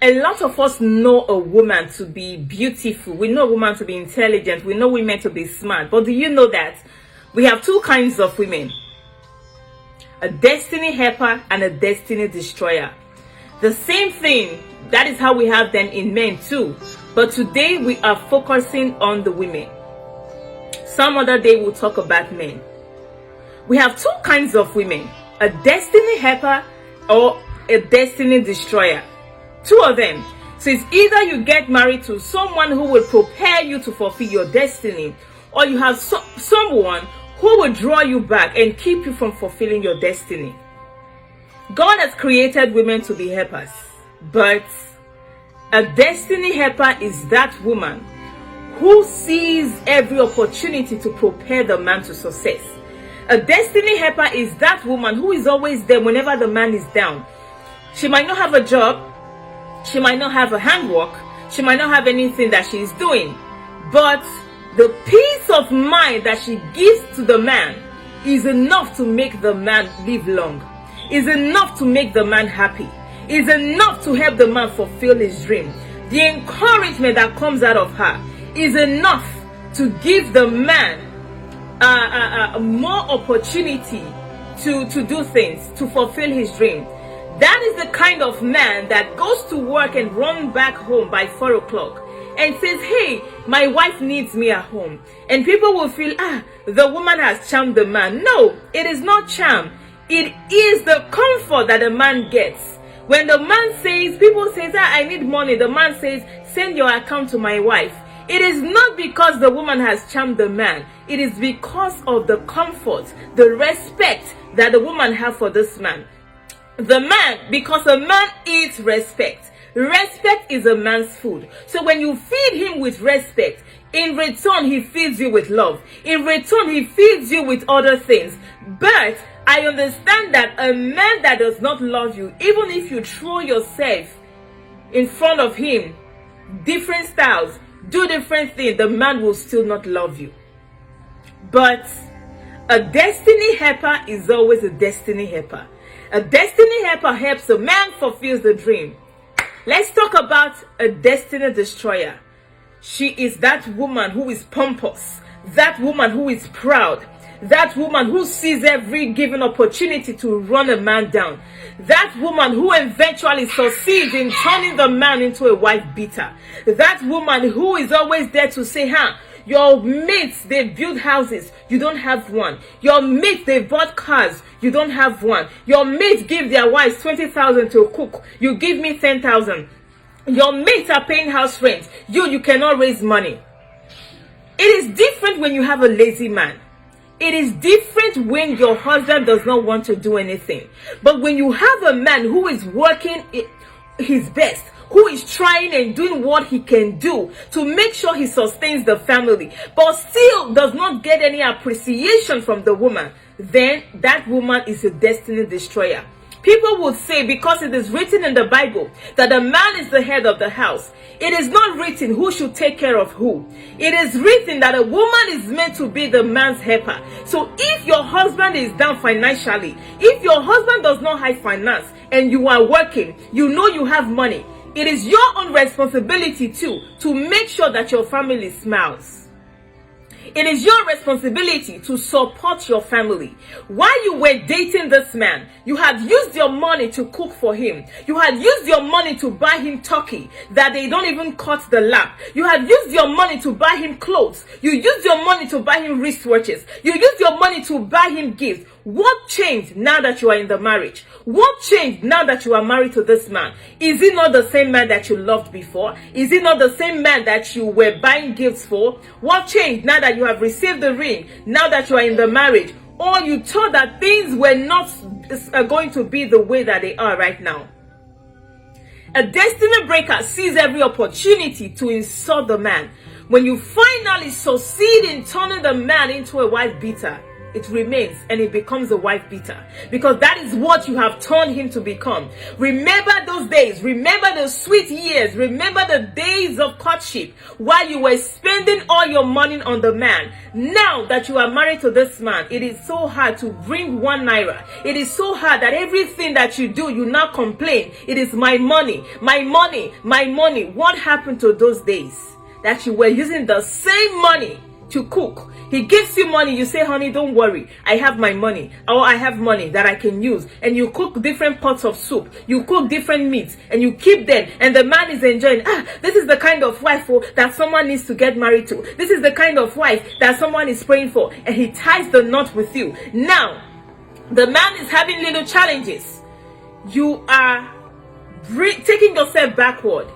A lot of us know a woman to be beautiful. We know a woman to be intelligent. We know women to be smart. But do you know that we have two kinds of women? A destiny helper and a destiny destroyer. The same thing. That is how we have them in men too. But today we are focusing on the women. Some other day we'll talk about men. We have two kinds of women. A destiny helper or a destiny destroyer. Two of them. So it's either you get married to someone who will prepare you to fulfill your destiny, or you have someone who will draw you back and keep you from fulfilling your destiny. God has created women to be helpers, but a destiny helper is that woman who sees every opportunity to prepare the man to success. A destiny helper is that woman who is always there whenever the man is down. She might not have a job, she might not have a handwork, she might not have anything that she is doing, but the peace of mind that she gives to the man is enough to make the man live long, is enough to make the man happy, is enough to help the man fulfill his dream. The encouragement that comes out of her is enough to give the man more opportunity to do things, to fulfill his dream. That is the kind of man that goes to work and runs back home by 4 o'clock and says, hey, my wife needs me at home. And people will feel, the woman has charmed the man. No, it is not charm. It is the comfort that the man gets. When the man says, people say, I need money. The man says, send your account to my wife. It is not because the woman has charmed the man. It is because of the comfort, the respect that the woman has for this man. The man, because a man eats respect. Respect is a man's food. So when you feed him with respect, in return he feeds you with love. In return he feeds you with other things. But I understand that a man that does not love you, even if you throw yourself in front of him, different styles, do different things, the man will still not love you. But a destiny helper is always a destiny helper. A destiny helper helps a man fulfill the dream. Let's talk about a destiny destroyer. She is that woman who is pompous, that woman who is proud, that woman who sees every given opportunity to run a man down, that woman who eventually succeeds in turning the man into a wife beater, that woman who is always there to say, your mates, they build houses, you don't have one. Your mates, they bought cars, you don't have one. Your mates give their wives 20,000 to cook, you give me 10,000. Your mates are paying house rent, you cannot raise money. It is different when you have a lazy man. It is different when your husband does not want to do anything. But when you have a man who is working his best, who is trying and doing what he can do to make sure he sustains the family, but still does not get any appreciation from the woman, then that woman is a destiny destroyer. People would say, because it is written in the Bible that a man is the head of the house, it is not written who should take care of who. It is written that a woman is meant to be the man's helper. So if your husband is down financially, if your husband does not have finance and you are working, you know you have money, it is your own responsibility too to make sure that your family smiles. It is your responsibility to support your family. While you were dating this man, you had used your money to cook for him. You had used your money to buy him turkey that they don't even cut the lap. You had used your money to buy him clothes. You used your money to buy him wristwatches. You used your money to buy him gifts. What changed now that you are in the marriage? What changed now that you are married to this man? Is he not the same man that you loved before? Is he not the same man that you were buying gifts for? What changed now that you have received the ring, now that you are in the marriage? Or you thought that things were not going to be the way that they are right now? A destiny breaker sees every opportunity to insult the man. When you finally succeed in turning the man into a wife beater, it remains and it becomes a wife beater, because that is what you have turned him to become. Remember those days, remember the sweet years, remember the days of courtship while you were spending all your money on the man. Now that you are married to this man, it is so hard to bring 1 naira. It is so hard that everything that you do, you now complain. It is my money, my money, my money. What happened to those days that you were using the same money to cook? He gives you money, you say, honey, don't worry, I have my money, or I have money that I can use, and you cook different pots of soup, you cook different meats, and you keep them, and the man is enjoying. This is the kind of wife that someone needs to get married to. This is the kind of wife that someone is praying for, and he ties the knot with you. Now, the man is having little challenges. You are taking yourself backward,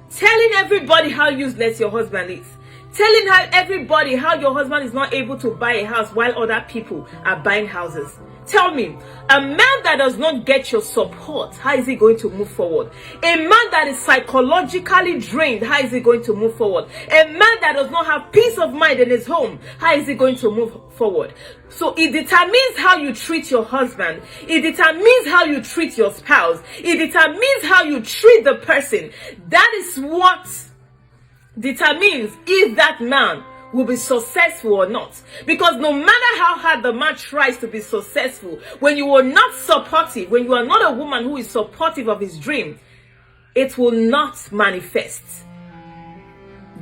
telling everybody how useless your husband is. Telling everybody how your husband is not able to buy a house while other people are buying houses. Tell me, a man that does not get your support, how is he going to move forward? A man that is psychologically drained, how is he going to move forward? A man that does not have peace of mind in his home, how is he going to move forward? So it determines how you treat your husband. It determines how you treat your spouse. It determines how you treat the person. That is what determines if that man will be successful or not. Because no matter how hard the man tries to be successful, when you are not supportive, when you are not a woman who is supportive of his dream, it will not manifest.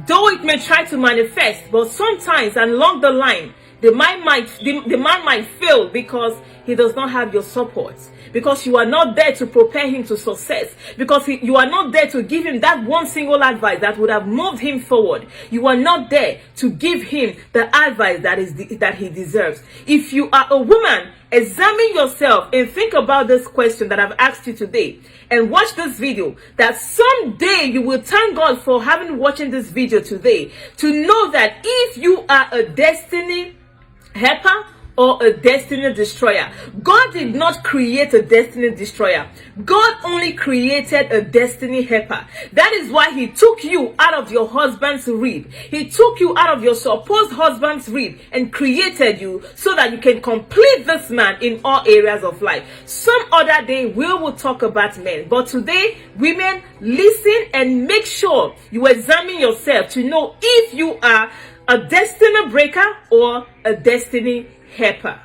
Though it may try to manifest, but sometimes along the line, the man might fail because he does not have your support, because you are not there to prepare him to success, because you are not there to give him that one single advice that would have moved him forward. You are not there to give him the advice that he deserves. If you are a woman, examine yourself and think about this question that I've asked you today, and watch this video, that someday you will thank God for having watching this video today, to know that if you are a destiny helper or a destiny destroyer, God did not create a destiny destroyer. God only created a destiny helper. That is why he took you out of your husband's rib. He took you out of your supposed husband's rib and created you so that you can complete this man in all areas of life. Some other day we will talk about men, but today, women, listen and make sure you examine yourself to know if you are a destiny breaker or a destiny helper.